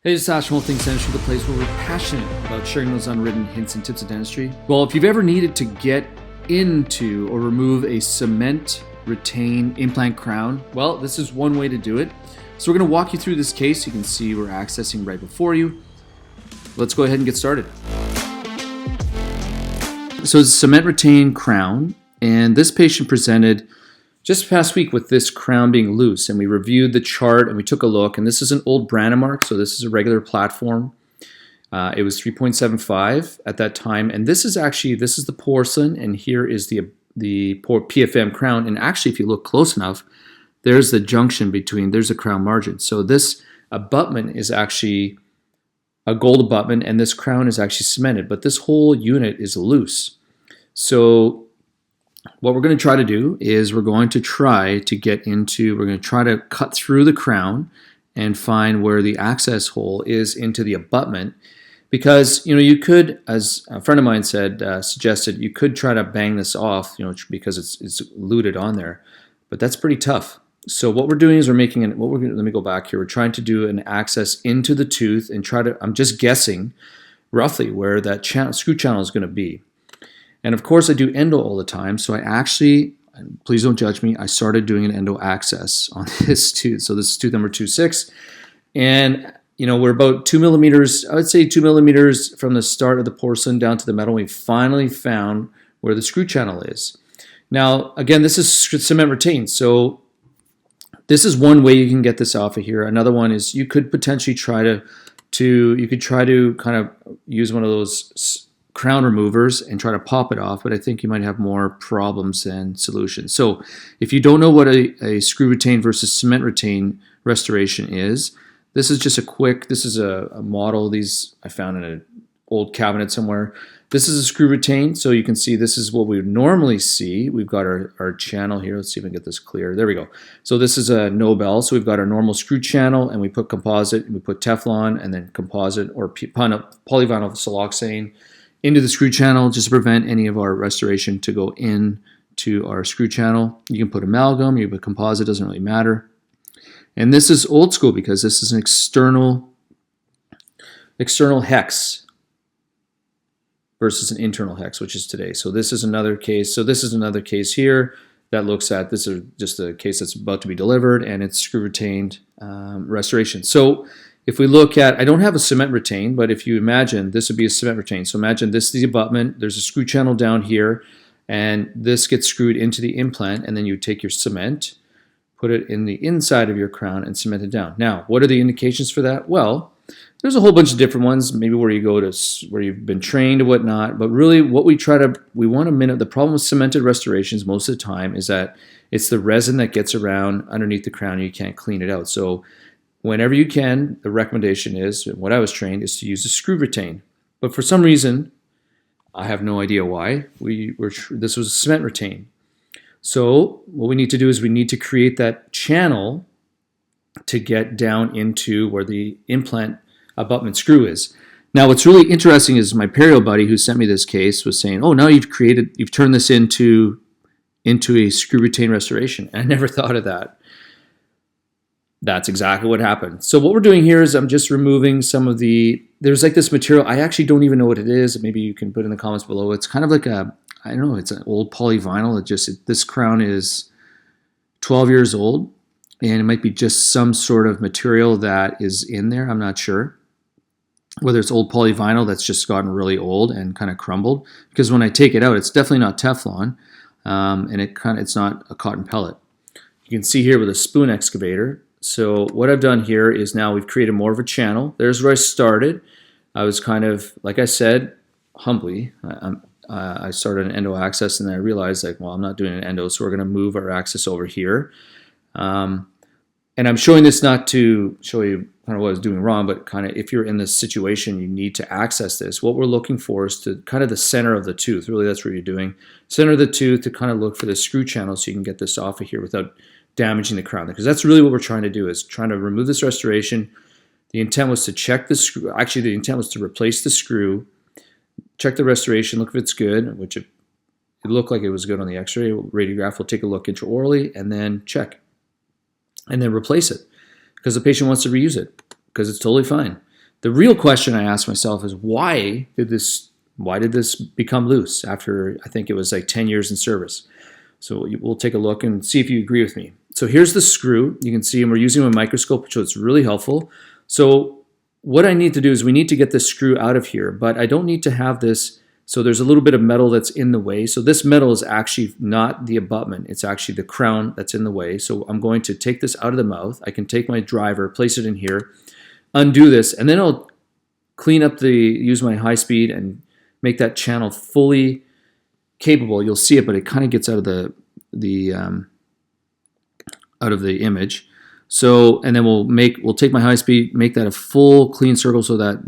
Hey, this is Ash from All Things Dentistry, the place where we're passionate about sharing those unwritten hints and tips of dentistry. Well, if you've ever needed to get into or remove a cement retain implant crown, well, this is one way to do it. So we're going to walk you through this case. You can see we're accessing right before you. Let's go ahead and get started. So it's a cement retain crown, and this patient presented just past week with this crown being loose, and we reviewed the chart and we took a look, and this is an old Brandemark, so this is a regular platform. It was 3.75 at that time, and this is the porcelain, and here is the PFM crown, and actually if you look close enough, there's the junction between, there's the crown margin. So this abutment is actually a gold abutment, and this crown is actually cemented, but this whole unit is loose. So what we're going to try to do is we're going to try to cut through the crown and find where the access hole is into the abutment, because you could, as a friend of mine suggested, you could try to bang this off, because it's luted on there, but that's pretty tough. So what we're doing is let me go back here. We're trying to do an access into the tooth and I'm just guessing roughly where that screw channel is going to be. And of course I do endo all the time, so I actually, please don't judge me, I started doing an endo access on this tooth. So this is tooth number 26, and we're about 2 millimeters, I would say 2 millimeters from the start of the porcelain down to the metal. We finally found where the screw channel is. Now again, this is cement retained, so this is one way you can get this off of here. Another one is you could potentially try to kind of use one of those crown removers and try to pop it off, but I think you might have more problems than solutions. So if you don't know what a screw retain versus cement retain restoration is, this is just this is a model. These I found in an old cabinet somewhere. This is a screw retain, so you can see this is what we would normally see. We've got our channel here. Let's see if I can get this clear. There we go. So this is a Nobel. So we've got our normal screw channel, and we put composite, and we put Teflon, and then composite or polyvinyl siloxane into the screw channel just to prevent any of our restoration to go into our screw channel. You can put amalgam, you can put composite, doesn't really matter. And this is old school because this is an external hex versus an internal hex, which is today. So this is another case. So this is another case here that looks at, this is just a case that's about to be delivered, and it's screw retained restoration. So if we look at, I don't have a cement retain, but if you imagine, this would be a cement retain. So imagine this is the abutment, there's a screw channel down here, and this gets screwed into the implant, and then you take your cement, put it in the inside of your crown, and cement it down. Now, what are the indications for that? Well, there's a whole bunch of different ones, maybe where you go to, where you've been trained or whatnot, but really what we want to minimize, the problem with cemented restorations most of the time is that it's the resin that gets around underneath the crown and you can't clean it out. So whenever you can, the recommendation is, what I was trained, is to use a screw retain. But for some reason, I have no idea why, this was a cement retain. So what we need to do is we need to create that channel to get down into where the implant abutment screw is. Now what's really interesting is my perio buddy who sent me this case was saying, oh, now you've turned this into a screw retain restoration. And I never thought of that. That's exactly what happened. So what we're doing here is I'm just removing some of there's like this material, I actually don't even know what it is. Maybe you can put in the comments below. It's kind of like I don't know, it's an old polyvinyl. This crown is 12 years old, and it might be just some sort of material that is in there. I'm not sure whether it's old polyvinyl that's just gotten really old and kind of crumbled, because when I take it out, it's definitely not Teflon, and it's not a cotton pellet. You can see here with a spoon excavator. So what I've done here is now we've created more of a channel. There's where I started. I was kind of, like I said, humbly, I started an endo access, and then I realized, well, I'm not doing an endo, so we're going to move our access over here. And I'm showing this not to show you kind of what I was doing wrong, but kind of if you're in this situation, you need to access this. What we're looking for is to kind of the center of the tooth. Really, that's what you're doing. Center of the tooth to kind of look for the screw channel so you can get this off of here without damaging the crown, because that's really what we're trying to do, is trying to remove this restoration. The intent was to check the screw. Actually, the intent was to replace the screw, check the restoration, look if it's good, which it looked like it was good on the x-ray. Radiograph will take a look intraorally and then check, and then replace it, because the patient wants to reuse it, because it's totally fine. The real question I ask myself is why did this become loose after, I think it was like 10 years in service? So we'll take a look and see if you agree with me. So here's the screw. You can see, and we're using a microscope, so it's really helpful. So what I need to do is we need to get this screw out of here, but I don't need to have this. So there's a little bit of metal that's in the way. So this metal is actually not the abutment. It's actually the crown that's in the way. So I'm going to take this out of the mouth. I can take my driver, place it in here, undo this, and then I'll clean up use my high speed and make that channel fully capable. You'll see it, but it kind of gets out of the image. So, and then we'll take my high speed, make that a full clean circle so that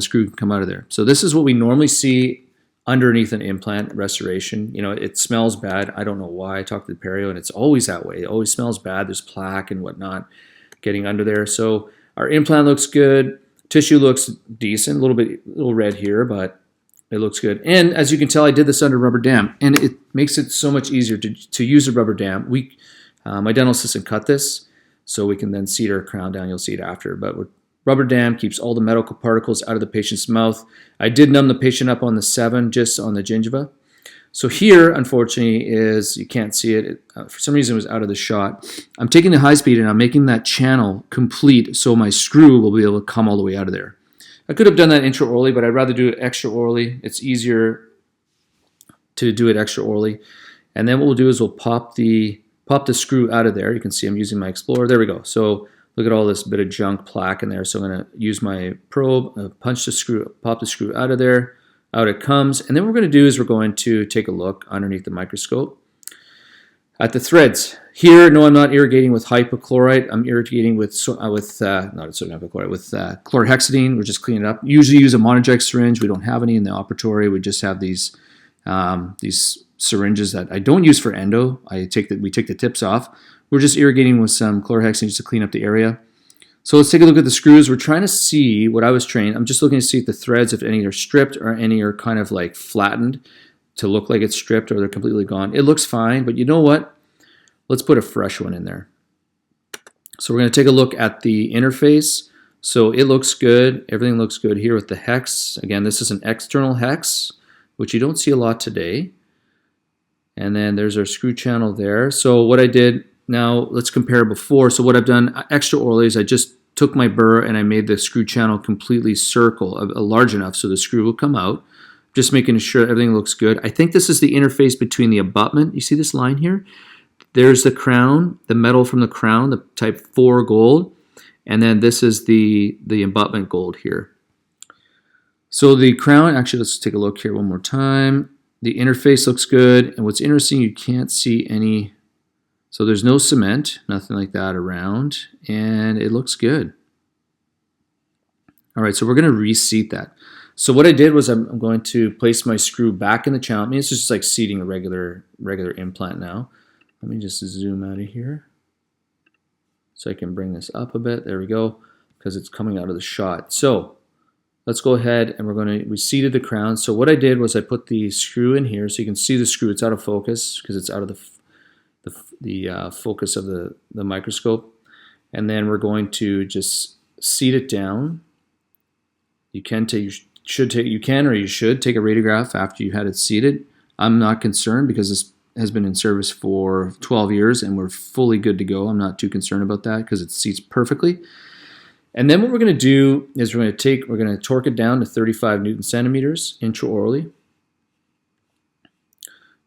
screw can come out of there. So this is what we normally see underneath an implant restoration. You know, it smells bad. I don't know why. I talked to the perio, and it's always that way. It always smells bad. There's plaque and whatnot getting under there. So our implant looks good. Tissue looks decent. A little red here, but it looks good. And as you can tell, I did this under rubber dam, and it makes it so much easier to use a rubber dam. My dental assistant cut this, so we can then seat our crown down. You'll see it after. But rubber dam keeps all the medical particles out of the patient's mouth. I did numb the patient up on the 7, just on the gingiva. So here, unfortunately, you can't see it. For some reason, it was out of the shot. I'm taking the high speed, and I'm making that channel complete so my screw will be able to come all the way out of there. I could have done that intraorally, but I'd rather do it extraorally. It's easier to do it extraorally. And then what we'll do is we'll pop the screw out of there. You can see I'm using my Explorer. There we go. So look at all this bit of junk plaque in there. So I'm going to use my probe, punch the screw, pop the screw out of there. Out it comes. And then what we're going to do is we're going to take a look underneath the microscope at the threads. Here, no, I'm not irrigating with hypochlorite. I'm irrigating with chlorhexidine. We're just cleaning it up. Usually use a monoject syringe. We don't have any in the operatory. We just have these syringes that I don't use for endo. We take the tips off. We're just irrigating with some chlorhexidine just to clean up the area. So let's take a look at the screws. We're trying to see what I was trained. I'm just looking to see if the threads, if any are stripped or any are kind of like flattened to look like it's stripped or they're completely gone. It looks fine, but you know what? Let's put a fresh one in there. So we're going to take a look at the interface. So it looks good. Everything looks good here with the hex. Again, this is an external hex, which you don't see a lot today. And then there's our screw channel there. So what I did, now let's compare before. So what I've done extraorally is I just took my burr and I made the screw channel completely large enough so the screw will come out. Just making sure everything looks good. I think this is the interface between the abutment. You see this line here? There's the crown, the metal from the crown, the type 4 gold. And then this is the abutment gold here. So the crown, actually let's take a look here one more time. The interface looks good. And what's interesting, you can't see any, so there's no cement, nothing like that around. And it looks good. All right, so we're going to reseat that. So what I did was I'm going to place my screw back in the channel. I mean, it's just like seating a regular implant now. Let me just zoom out of here so I can bring this up a bit. There we go, because it's coming out of the shot. So let's go ahead and we seated the crown. So what I did was I put the screw in here so you can see the screw. It's out of focus because it's out of the focus of the microscope. And then we're going to just seat it down. You can or you should take a radiograph after you had it seated. I'm not concerned because this has been in service for 12 years and we're fully good to go. I'm not too concerned about that because it seats perfectly. And then what we're going to do is we're going to torque it down to 35 Newton centimeters intraorally. And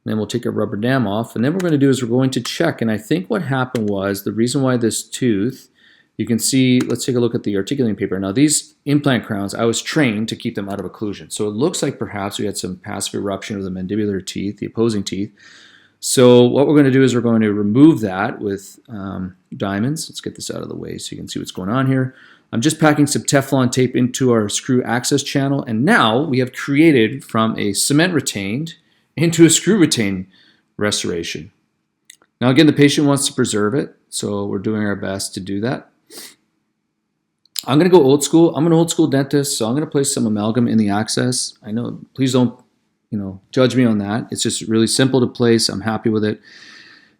then we'll take a rubber dam off. And then what we're going to do is we're going to check. And I think what happened was the reason why this tooth, you can see, let's take a look at the articulating paper. Now these implant crowns, I was trained to keep them out of occlusion. So it looks like perhaps we had some passive eruption of the mandibular teeth, the opposing teeth. So what we're going to do is we're going to remove that with diamonds. Let's get this out of the way so you can see what's going on here. I'm just packing some Teflon tape into our screw access channel. And now we have created from a cement retained into a screw retained restoration. Now again, the patient wants to preserve it. So we're doing our best to do that. I'm going to go old school. I'm an old school dentist, so I'm going to place some amalgam in the access. I know, please don't, judge me on that. It's just really simple to place. I'm happy with it.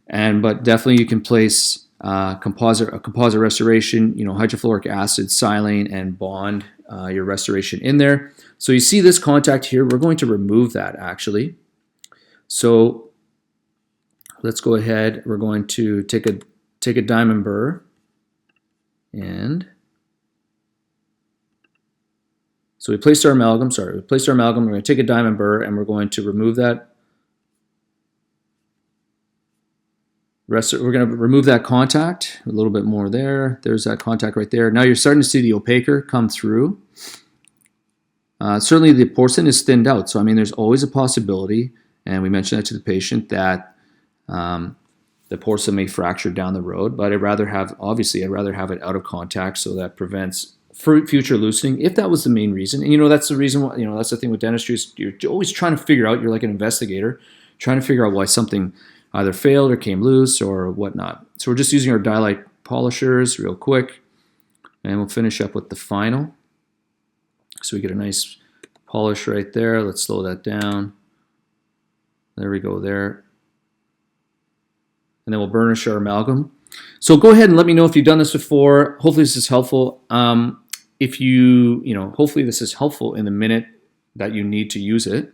But definitely you can place a composite restoration, hydrofluoric acid, silane, and bond your restoration in there. So you see this contact here, we're going to remove that actually. So let's go ahead, we're going to take a diamond burr, and so we placed our amalgam, we're going to take a diamond burr and we're going to remove that. We're going to remove that contact, a little bit more there. There's that contact right there. Now you're starting to see the opaquer come through. Certainly the porcelain is thinned out, so I mean there's always a possibility, and we mentioned that to the patient, that the porcelain may fracture down the road, but I'd rather have it out of contact so that prevents future loosening, if that was the main reason. And that's the reason why, that's the thing with dentistry, is you're always trying to figure out, you're like an investigator, trying to figure out why something either failed or came loose or whatnot. So we're just using our dialite polishers real quick, and we'll finish up with the final. So we get a nice polish right there. Let's slow that down. There we go there. And then we'll burnish our amalgam. So go ahead and let me know if you've done this before. Hopefully this is helpful. Hopefully this is helpful in the minute that you need to use it.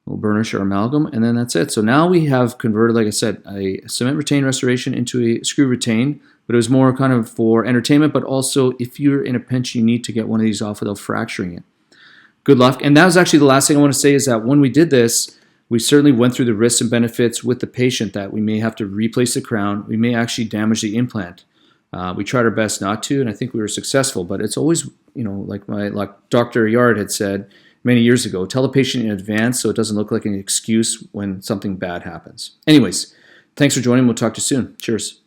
We'll burnish our amalgam, and then that's it. So now we have converted, like I said, a cement retain restoration into a screw retain, but it was more kind of for entertainment, but also if you're in a pinch, you need to get one of these off without fracturing it. Good luck. And that was actually the last thing I want to say, is that when we did this, we certainly went through the risks and benefits with the patient, that we may have to replace the crown. We may actually damage the implant. We tried our best not to, and I think we were successful, but it's always, like Dr. Yard had said many years ago, tell the patient in advance so it doesn't look like an excuse when something bad happens. Anyways, thanks for joining. We'll talk to you soon. Cheers.